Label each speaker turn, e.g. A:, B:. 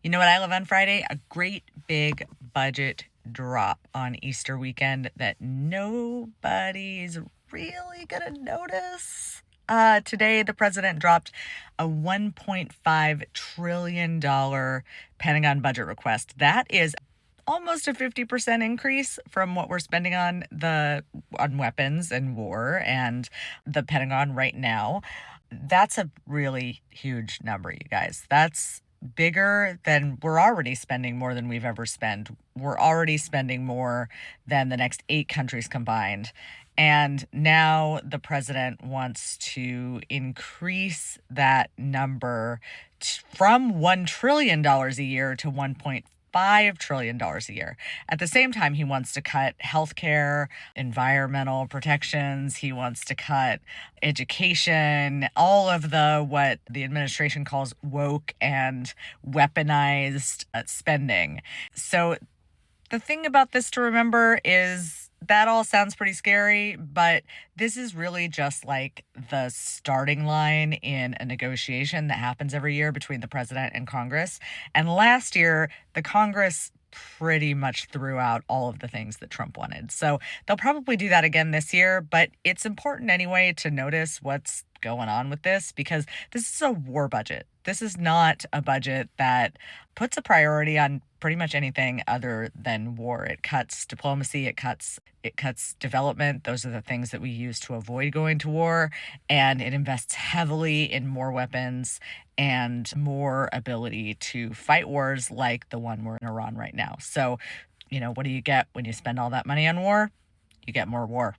A: You know what I love on Friday? A great big budget drop on Easter weekend that nobody's really gonna notice. Today, the president dropped a $1.5 trillion Pentagon budget request. That is almost a 50% increase from what we're spending on weapons and war and the Pentagon right now. That's a really huge number, you guys. That's bigger than we're already spending more than we've ever spent. We're already spending more than the next 8 countries combined. And now the president wants to increase that number from $1 trillion a year to $1.5 trillion a year. At the same time, he wants to cut healthcare, environmental protections. He wants to cut education, all of what the administration calls woke and weaponized spending. So the thing about this to remember is that all sounds pretty scary, but this is really just like the starting line in a negotiation that happens every year between the president and Congress. And last year, the Congress pretty much threw out all of the things that Trump wanted. So they'll probably do that again this year, but it's important anyway to notice what's going on with this because this is a war budget. This is not a budget that puts a priority on pretty much anything other than war. It cuts diplomacy, it cuts development. Those are the things that we use to avoid going to war, and it invests heavily in more weapons and more ability to fight wars like the one we're in Iran right now. So, what do you get when you spend all that money on war? You get more war.